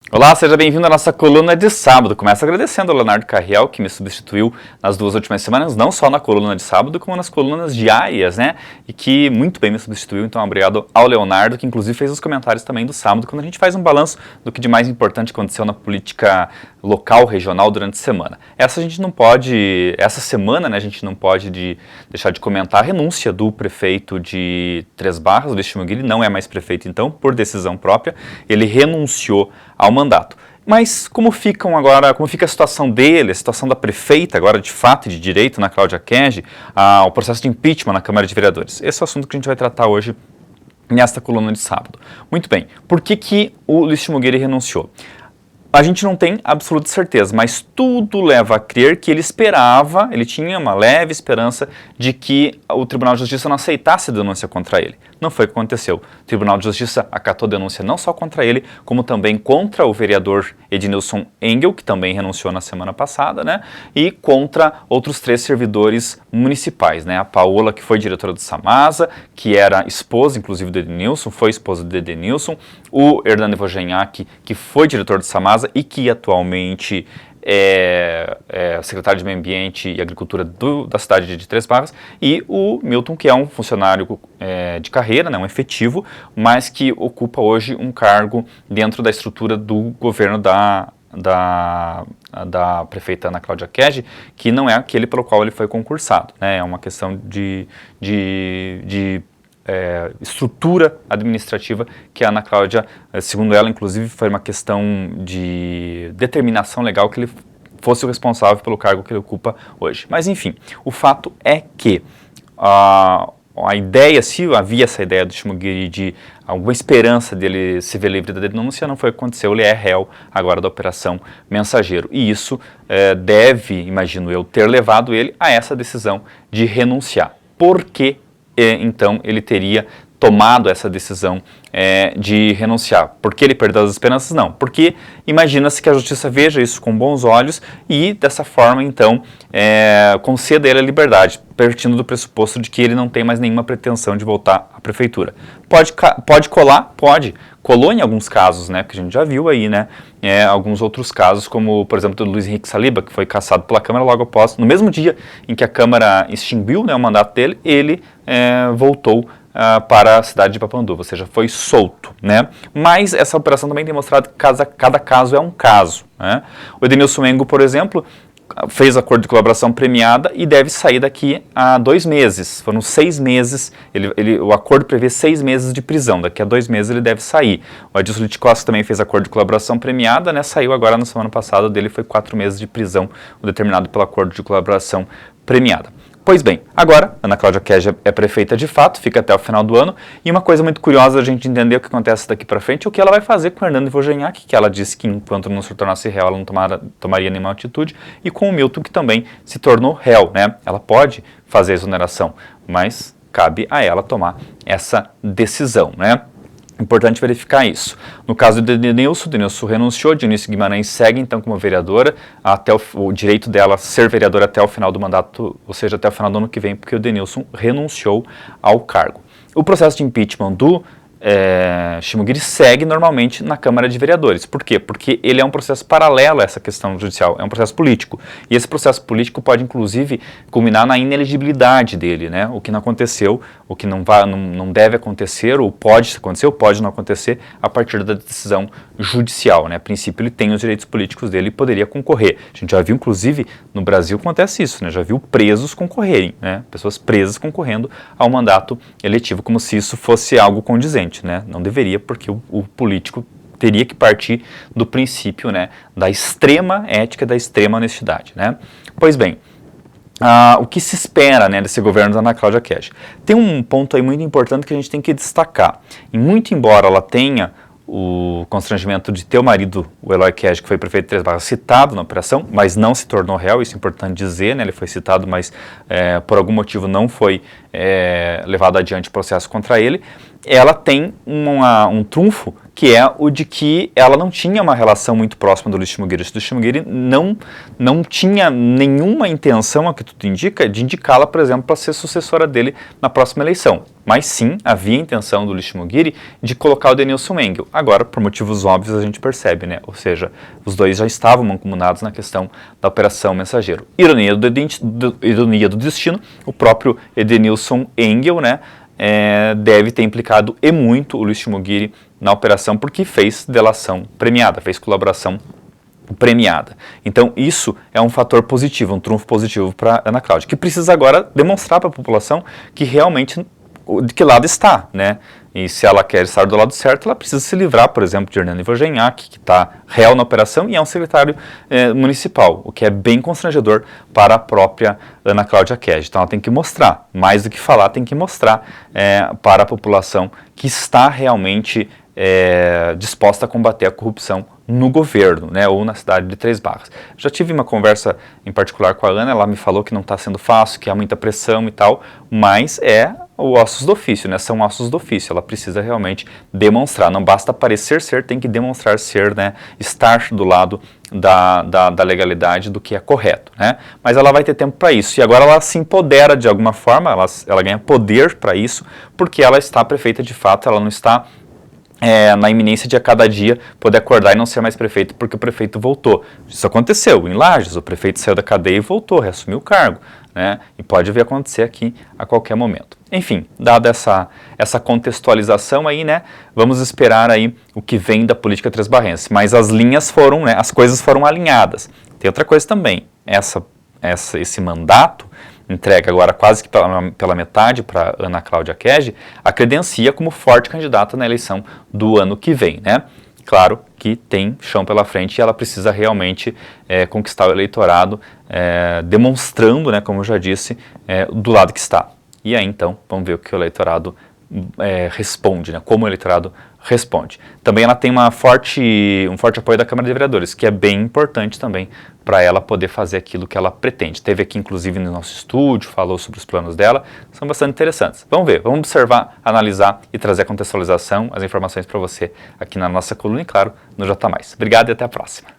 Olá, seja bem-vindo à nossa coluna de sábado. Começo agradecendo ao Leonardo Carriel, que me substituiu nas 2 últimas semanas, não só na coluna de sábado, como nas colunas diárias, né? E que muito bem me substituiu, então obrigado ao Leonardo, que inclusive fez os comentários também do sábado, quando a gente faz um balanço do que de mais importante aconteceu na política local, regional durante a semana. Essa semana, né, a gente não pode deixar de comentar a renúncia do prefeito de Três Barras, o Luiz Chimugiri, não é mais prefeito então, por decisão própria, ele renunciou ao mandato. Mas como fica a situação dele, a situação da prefeita, agora de fato e de direito, Ana Cláudia Kege, o processo de impeachment na Câmara de Vereadores? Esse é o assunto que a gente vai tratar hoje nesta coluna de sábado. Muito bem, por que o Luiz Chimugiri renunciou? A gente não tem absoluta certeza, mas tudo leva a crer que ele tinha uma leve esperança de que o Tribunal de Justiça não aceitasse a denúncia contra ele. Não foi o que aconteceu. O Tribunal de Justiça acatou a denúncia não só contra ele, como também contra o vereador Ednilson Engel, que também renunciou na semana passada, né? E contra outros 3 servidores municipais, né? A Paola, que foi diretora do Samasa, que era esposa, inclusive, do Ednilson, foi esposa do Ednilson, o Hernando Wojniak, que foi diretor do Samasa e que atualmente é secretário de Meio Ambiente e Agricultura da cidade de Três Barras, e o Milton, que é um funcionário de carreira, né, um efetivo, mas que ocupa hoje um cargo dentro da estrutura do governo da prefeita Ana Cláudia Kege, que não é aquele pelo qual ele foi concursado, né, é uma questão de estrutura administrativa que a Ana Cláudia, segundo ela, inclusive, foi uma questão de determinação legal que ele fosse o responsável pelo cargo que ele ocupa hoje. Mas, enfim, o fato é que a ideia, se havia essa ideia do Chimugiri de alguma esperança dele se ver livre da denúncia, não foi o que aconteceu, ele é réu agora da Operação Mensageiro. E isso deve, imagino eu, ter levado ele a essa decisão de renunciar. Por que então ele teria tomado essa decisão de renunciar? Porque ele perdeu as esperanças? Não, porque imagina-se que a justiça veja isso com bons olhos e dessa forma então conceda a ele a liberdade, partindo do pressuposto de que ele não tem mais nenhuma pretensão de voltar à prefeitura. Pode colar? Pode. Colou em alguns casos, né, que a gente já viu aí, né, alguns outros casos, como, por exemplo, do Luiz Henrique Saliba, que foi cassado pela Câmara logo após, no mesmo dia em que a Câmara extinguiu, né, o mandato dele, ele voltou para a cidade de Papanduva, ou seja, foi solto, né, mas essa operação também tem mostrado que cada caso é um caso, né. O Ednilson Engel, por exemplo, fez acordo de colaboração premiada e deve sair daqui a 2 meses. Foram 6 meses, o acordo prevê 6 meses de prisão, daqui a 2 meses ele deve sair. O Adilson Litikoski também fez acordo de colaboração premiada, né, saiu agora na semana passada, dele foi 4 meses de prisão, o determinado pelo acordo de colaboração premiada. Pois bem, agora, Ana Cláudia Kege é prefeita de fato, fica até o final do ano, e uma coisa muito curiosa a gente entender o que acontece daqui para frente, é o que ela vai fazer com o Hernando Wojniak, que ela disse que enquanto não se tornasse réu, ela não tomaria nenhuma atitude, e com o Milton, que também se tornou réu, né? Ela pode fazer a exoneração, mas cabe a ela tomar essa decisão, né? Importante verificar isso. No caso do Ednilson renunciou, Dionísio Guimarães segue então como vereadora, até o direito dela ser vereadora até o final do mandato, ou seja, até o final do ano que vem, porque o Ednilson renunciou ao cargo. O processo de impeachment do Chimugiri segue normalmente na Câmara de Vereadores. Por quê? Porque ele é um processo paralelo a essa questão judicial, é um processo político. E esse processo político pode, inclusive, culminar na inelegibilidade dele, né? O que não aconteceu, o que não deve acontecer, ou pode acontecer, ou pode não acontecer, a partir da decisão judicial, né? A princípio, ele tem os direitos políticos dele e poderia concorrer. A gente já viu, inclusive, no Brasil acontece isso, né? Já viu presos concorrerem, né? Pessoas presas concorrendo ao mandato eletivo, como se isso fosse algo condizente. Né? Não deveria, porque o político teria que partir do princípio, né, da extrema ética, da extrema honestidade, né? Pois bem, o que se espera, né, desse governo da Ana Cláudia Kege? Tem um ponto aí muito importante que a gente tem que destacar. E muito embora ela tenha o constrangimento de ter o marido, o Eloy Kege, que foi prefeito de Três Barras, citado na operação, mas não se tornou réu, isso é importante dizer, né? Ele foi citado, mas por algum motivo não foi levado adiante o processo contra ele. ela tem um trunfo, que é o de que ela não tinha uma relação muito próxima do Luiz Shimogiri. O Luiz Shimogiri não tinha nenhuma intenção, a que tudo indica, de indicá-la, por exemplo, para ser sucessora dele na próxima eleição. Mas sim, havia a intenção do Luiz Shimogiri de colocar o Denilson Engel. Agora, por motivos óbvios, a gente percebe, né? Ou seja, os dois já estavam mancomunados na questão da Operação Mensageiro. Ironia do destino, o próprio Edenilson Engel, né? Deve ter implicado e muito o Luiz Shimogiri na operação, porque fez delação premiada, fez colaboração premiada. Então isso é um fator positivo, um trunfo positivo para Ana Cláudia, que precisa agora demonstrar para a população que realmente de que lado está, né? E se ela quer estar do lado certo, ela precisa se livrar, por exemplo, de Hernani Vogenhac, que está réu na operação e é um secretário municipal, o que é bem constrangedor para a própria Ana Cláudia Kege. Então ela tem que mostrar, mais do que falar, tem que mostrar para a população que está realmente disposta a combater a corrupção no governo, né, ou na cidade de Três Barras. Já tive uma conversa em particular com a Ana, ela me falou que não está sendo fácil, que há muita pressão e tal, mas o ossos do ofício, né, são ossos do ofício, ela precisa realmente demonstrar, não basta parecer ser, tem que demonstrar ser, né, estar do lado da legalidade, do que é correto, né, mas ela vai ter tempo para isso, e agora ela se empodera de alguma forma, ela ganha poder para isso, porque ela está prefeita de fato, ela não está na iminência de a cada dia poder acordar e não ser mais prefeito porque o prefeito voltou. Isso aconteceu em Lages, o prefeito saiu da cadeia e voltou, reassumiu o cargo, né? E pode vir acontecer aqui a qualquer momento. Enfim, dada essa contextualização aí, né, vamos esperar aí o que vem da política transbarrense. Mas as linhas foram, né, as coisas foram alinhadas. Tem outra coisa também, esse mandato entrega agora quase que pela metade para Ana Cláudia Kege, a credencia como forte candidata na eleição do ano que vem, né? Claro que tem chão pela frente e ela precisa realmente conquistar o eleitorado, demonstrando, né, como eu já disse, do lado que está. E aí então, vamos ver o que o eleitorado responde, né? Como o eleitorado responde. Também ela tem um forte apoio da Câmara de Vereadores, que é bem importante também para ela poder fazer aquilo que ela pretende. Teve aqui, inclusive, no nosso estúdio, falou sobre os planos dela, são bastante interessantes. Vamos ver, vamos observar, analisar e trazer a contextualização, as informações para você aqui na nossa coluna e, claro, no J+. Obrigado e até a próxima.